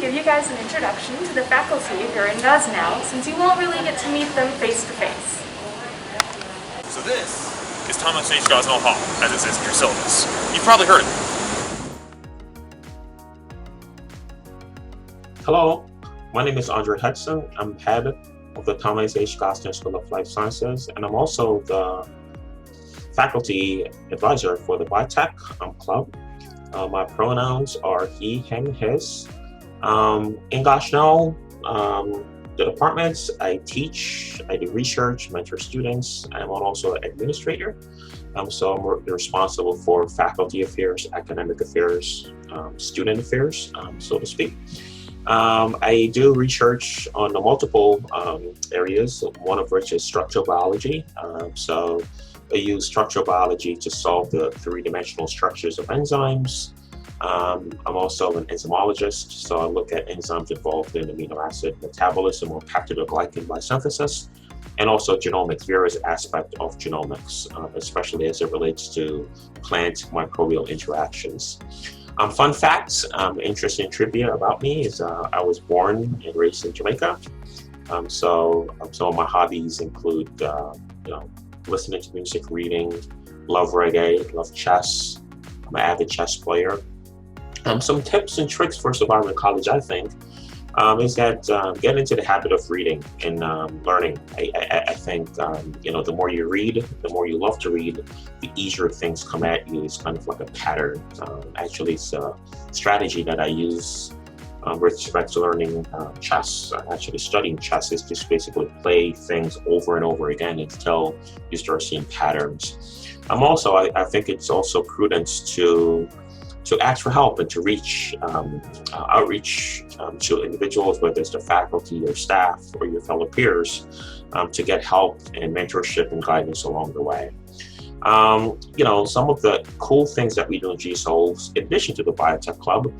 give you guys an introduction to the faculty here in Gosnell, since you won't really get to meet them face to face. So this is Thomas H. Gosnell Hall, as it says in your syllabus. You've probably heard of it. Hello, my name is Andre Hudson. I'm head of the Thomas H. Gosnell School of Life Sciences, and I'm also the faculty advisor for the Biotech Club. My pronouns are he, him, his. In Gosnell, the departments, I teach, I do research, mentor students. I'm also an administrator. So I'm responsible for faculty affairs, academic affairs, student affairs, so to speak. I do research on the multiple areas, one of which is structural biology. So I use structural biology to solve the three-dimensional structures of enzymes. I'm also an enzymologist, so I look at enzymes involved in amino acid metabolism or peptidoglycan biosynthesis, and also genomics, various aspects of genomics, especially as it relates to plant microbial interactions. Fun facts, interesting trivia about me is I was born and raised in Jamaica. So some of my hobbies include, listening to music, reading, love reggae, love chess. I'm an avid chess player. Some tips and tricks for surviving college, I think, is that get into the habit of reading and learning. I think, the more you read, the more you love to read, the easier things come at you. It's kind of like a pattern. Actually, it's a strategy that I use with respect to learning chess. Actually, studying chess is just basically play things over and over again until you start seeing patterns. I think it's also prudent to ask for help and to reach outreach to individuals, whether it's the faculty or staff or your fellow peers, to get help and mentorship and guidance along the way. Some of the cool things that we do in GSOL, in addition to the Biotech Club,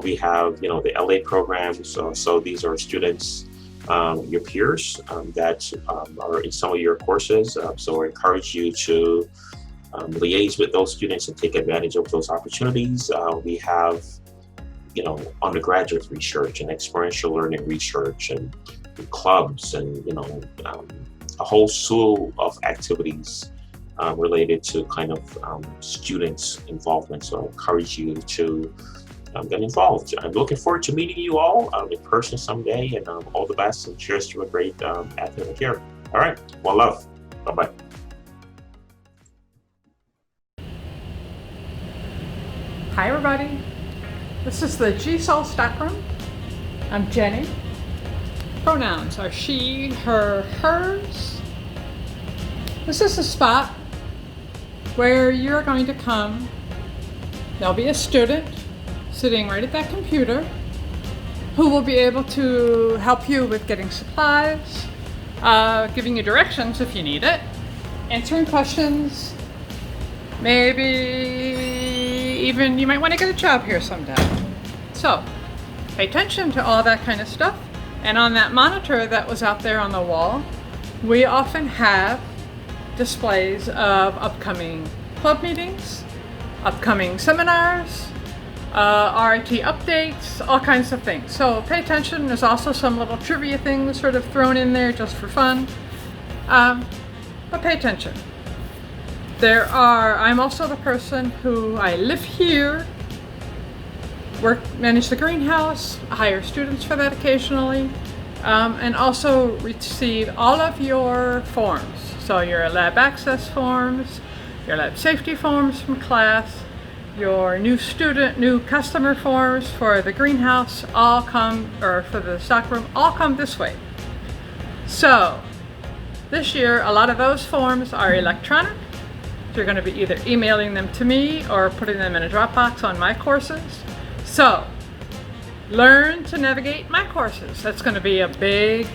we have, the LA programs. So these are students, your peers that are in some of your courses. So I encourage you to liaise with those students and take advantage of those opportunities. We have, undergraduate research and experiential learning research and clubs and, a whole slew of activities related to kind of students' involvement. So I encourage you to get involved. I'm looking forward to meeting you all in person someday, and all the best, and cheers to a great academic year. All right, one love. Bye-bye. Hi everybody, this is the GSOL Stock Room. I'm Jenny. Pronouns are she, her, hers. This is a spot where you're going to come. There'll be a student sitting right at that computer who will be able to help you with getting supplies, giving you directions if you need it, answering questions, maybe even you might want to get a job here someday. So pay attention to all that kind of stuff. And on that monitor that was out there on the wall, we often have displays of upcoming club meetings, upcoming seminars, RIT updates, all kinds of things. So pay attention. There's also some little trivia things sort of thrown in there just for fun. But pay attention. I'm also the person who, I live here, manage the greenhouse, hire students for that occasionally, and also receive all of your forms. So your lab access forms, your lab safety forms from class, your new customer forms for the greenhouse for the stockroom, all come this way. So this year, a lot of those forms are electronic. You're going to be either emailing them to me or putting them in a Dropbox on my courses. So learn to navigate my courses. That's going to be a big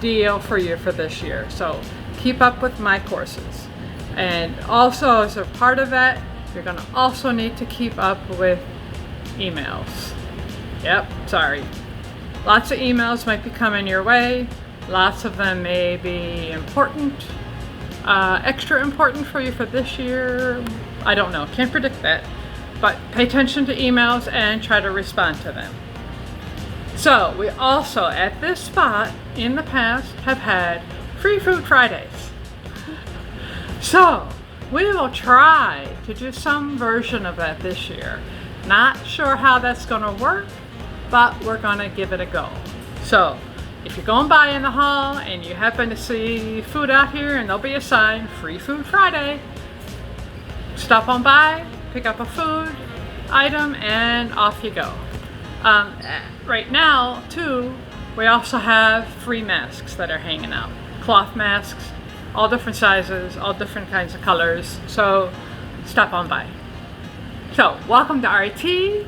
deal for you for this year. So keep up with my courses. And also, as a part of that, you're going to also need to keep up with emails. Yep, sorry. Lots of emails might be coming your way. Lots of them may be important. Extra important for you for this year, I don't know, can't predict that, but pay attention to emails and try to respond to them. So we also at this spot in the past have had free food Fridays. So we will try to do some version of that this year. Not sure how that's going to work, but we're going to give it a go. So if you're going by in the hall and you happen to see food out here and there'll be a sign, Free Food Friday, stop on by, pick up a food item, and off you go. Right now, too, we also have free masks that are hanging out. Cloth masks, all different sizes, all different kinds of colors. So stop on by. So welcome to RIT.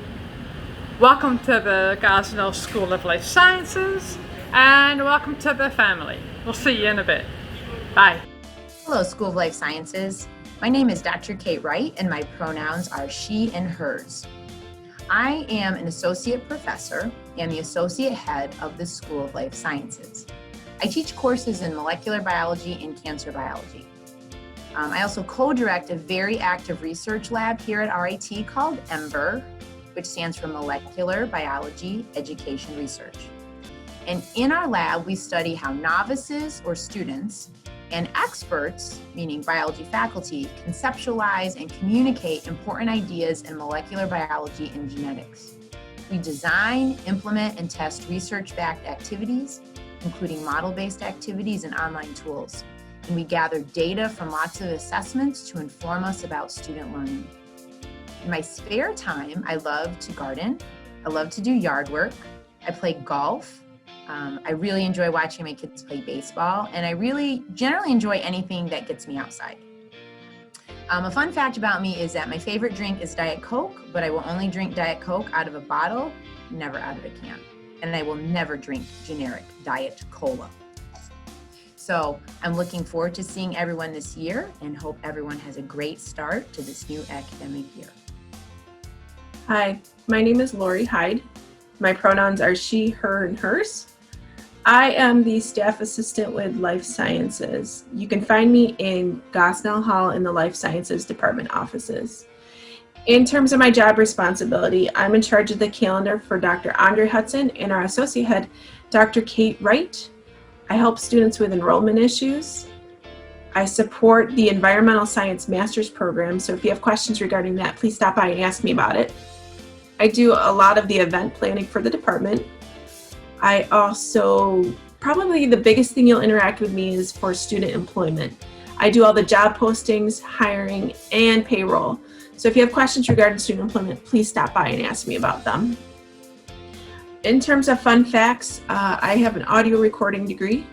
Welcome to the Gosnell School of Life Sciences. And welcome to the family. We'll see you in a bit. Bye. Hello, School of Life Sciences. My name is Dr. Kate Wright, and my pronouns are she and hers. I am an associate professor and the associate head of the School of Life Sciences. I teach courses in molecular biology and cancer biology. I also co-direct a very active research lab here at RIT called EMBER, which stands for Molecular Biology Education Research. And in our lab, we study how novices or students and experts, meaning biology faculty, conceptualize and communicate important ideas in molecular biology and genetics. We design, implement, and test research-backed activities, including model-based activities and online tools. And we gather data from lots of assessments to inform us about student learning. In my spare time, I love to garden. I love to do yard work. I play golf. I really enjoy watching my kids play baseball, and I really generally enjoy anything that gets me outside. A fun fact about me is that my favorite drink is Diet Coke, but I will only drink Diet Coke out of a bottle, never out of a can. And I will never drink generic Diet Cola. So I'm looking forward to seeing everyone this year and hope everyone has a great start to this new academic year. Hi, my name is Lori Hyde. My pronouns are she, her, and hers. I am the staff assistant with Life Sciences. You can find me in Gosnell Hall in the Life Sciences Department offices. In terms of my job responsibility, I'm in charge of the calendar for Dr. Andre Hudson and our associate head, Dr. Kate Wright. I help students with enrollment issues. I support the Environmental Science Master's Program, so if you have questions regarding that, please stop by and ask me about it. I do a lot of the event planning for the department. I also, probably the biggest thing you'll interact with me is for student employment. I do all the job postings, hiring, and payroll. So if you have questions regarding student employment, please stop by and ask me about them. In terms of fun facts, I have an audio recording degree.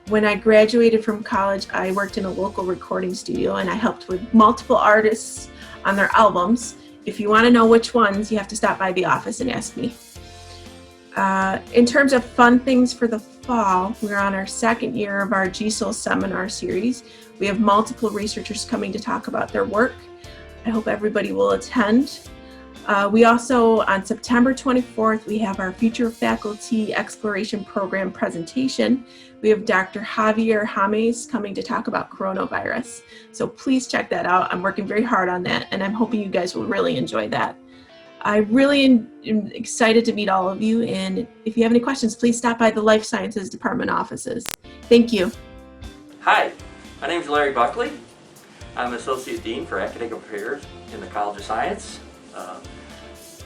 When I graduated from college, I worked in a local recording studio and I helped with multiple artists on their albums. If you want to know which ones, you have to stop by the office and ask me. In terms of fun things for the fall, we're on our second year of our GSOL seminar series. We have multiple researchers coming to talk about their work. I hope everybody will attend. We also, on September 24th, we have our Future Faculty Exploration Program presentation. We have Dr. Javier James coming to talk about coronavirus. So please check that out. I'm working very hard on that, and I'm hoping you guys will really enjoy that. I really am excited to meet all of you, and if you have any questions, please stop by the Life Sciences Department offices. Thank you. Hi, my name is Larry Buckley. I'm Associate Dean for Academic Affairs in the College of Science.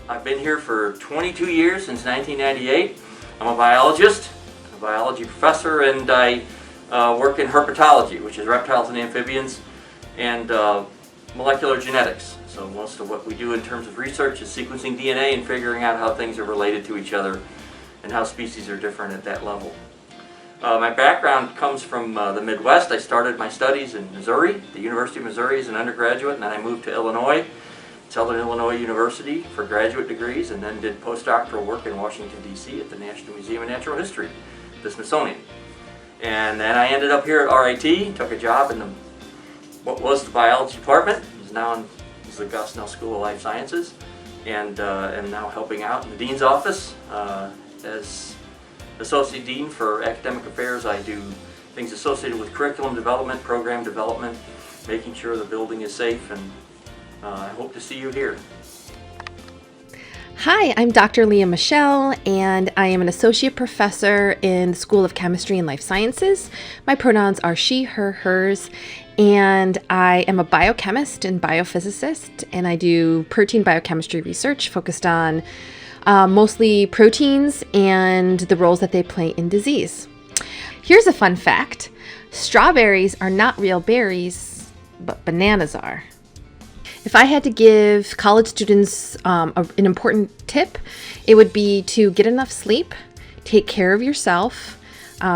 I've been here for 22 years, since 1998. I'm a biologist, a biology professor, and I work in herpetology, which is reptiles and amphibians, and molecular genetics. So most of what we do in terms of research is sequencing DNA and figuring out how things are related to each other and how species are different at that level. My background comes from the Midwest. I started my studies in Missouri, the University of Missouri as an undergraduate, and then I moved to Illinois, Southern Illinois University for graduate degrees, and then did postdoctoral work in Washington, D.C. at the National Museum of Natural History, the Smithsonian. And then I ended up here at RIT, took a job in what was the biology department, is now is the Gosnell School of Life Sciences, and am now helping out in the Dean's office as Associate Dean for Academic Affairs. I do things associated with curriculum development, program development, making sure the building is safe, and I hope to see you here. Hi, I'm Dr. Leah Michelle, and I am an associate professor in the School of Chemistry and Life Sciences. My pronouns are she, her, hers, and I am a biochemist and biophysicist, and I do protein biochemistry research focused on mostly proteins and the roles that they play in disease. Here's a fun fact. Strawberries are not real berries, but bananas are. If I had to give college students an important tip, it would be to get enough sleep, take care of yourself,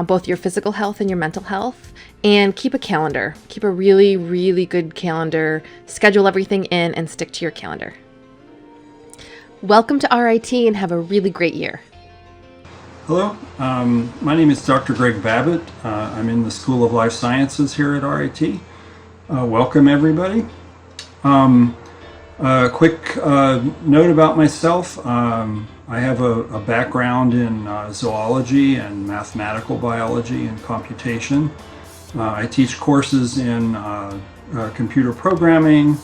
both your physical health and your mental health, and keep a calendar. Keep a really, really good calendar. Schedule everything in and stick to your calendar. Welcome to RIT and have a really great year. Hello, my name is Dr. Greg Babbitt. I'm in the School of Life Sciences here at RIT. Welcome everybody. A quick note about myself. I have a background in zoology and mathematical biology and computation. I teach courses in computer programming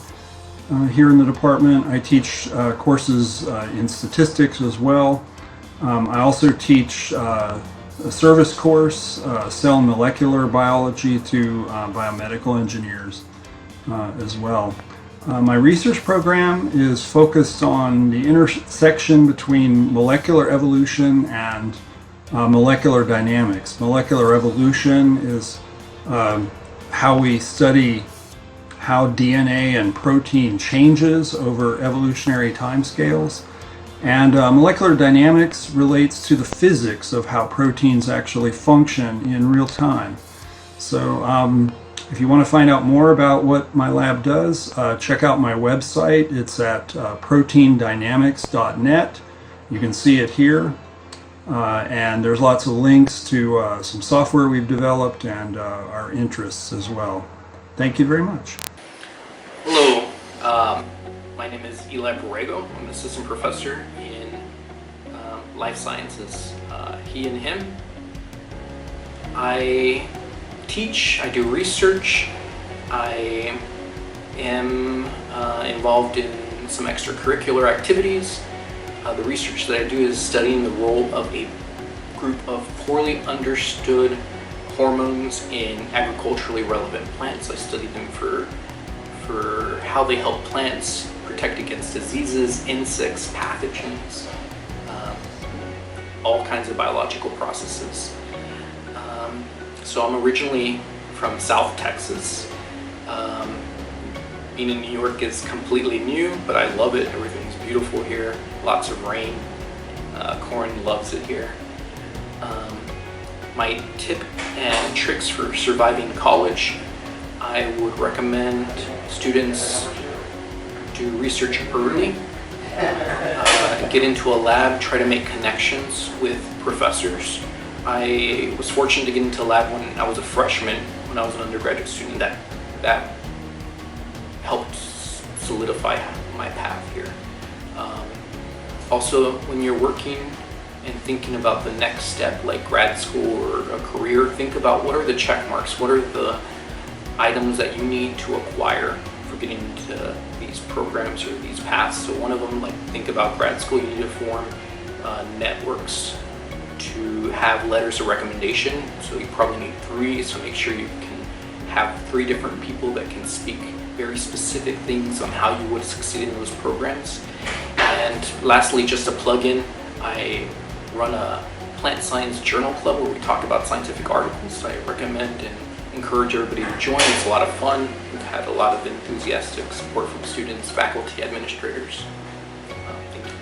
here in the department. I teach courses in statistics as well. I also teach a service course, cell and molecular biology to biomedical engineers as well. My research program is focused on the intersection between molecular evolution and molecular dynamics. Molecular evolution is how we study how DNA and protein changes over evolutionary timescales. And molecular dynamics relates to the physics of how proteins actually function in real time. So if you want to find out more about what my lab does, check out my website. It's at proteindynamics.net. You can see it here. And there's lots of links to some software we've developed and our interests as well. Thank you very much. Hello, my name is Eli Borrego. I'm an assistant professor in life sciences, he and him. I teach, I do research, I am involved in some extracurricular activities. The research that I do is studying the role of a group of poorly understood hormones in agriculturally relevant plants. I study them for how they help plants protect against diseases, insects, pathogens, all kinds of biological processes. So I'm originally from South Texas. Being in New York is completely new, but I love it. Everything's beautiful here. Lots of rain. Corn loves it here. My tip and tricks for surviving college, I would recommend students do research early. Get into a lab, try to make connections with professors. I was fortunate to get into a lab when I was a freshman, when I was an undergraduate student. That helped solidify my path here. Also, when you're working and thinking about the next step, like grad school or a career, think about what are the check marks, what are the items that you need to acquire for getting into these programs or these paths. So one of them, like think about grad school, you need to form networks to have letters of recommendation. So you probably need 3, so make sure you can have 3 different people that can speak very specific things on how you would succeed in those programs. And lastly, just a plug-in, I run a plant science journal club where we talk about scientific articles. I recommend and encourage everybody to join. It's a lot of fun. We've had a lot of enthusiastic support from students, faculty, administrators. Thank you.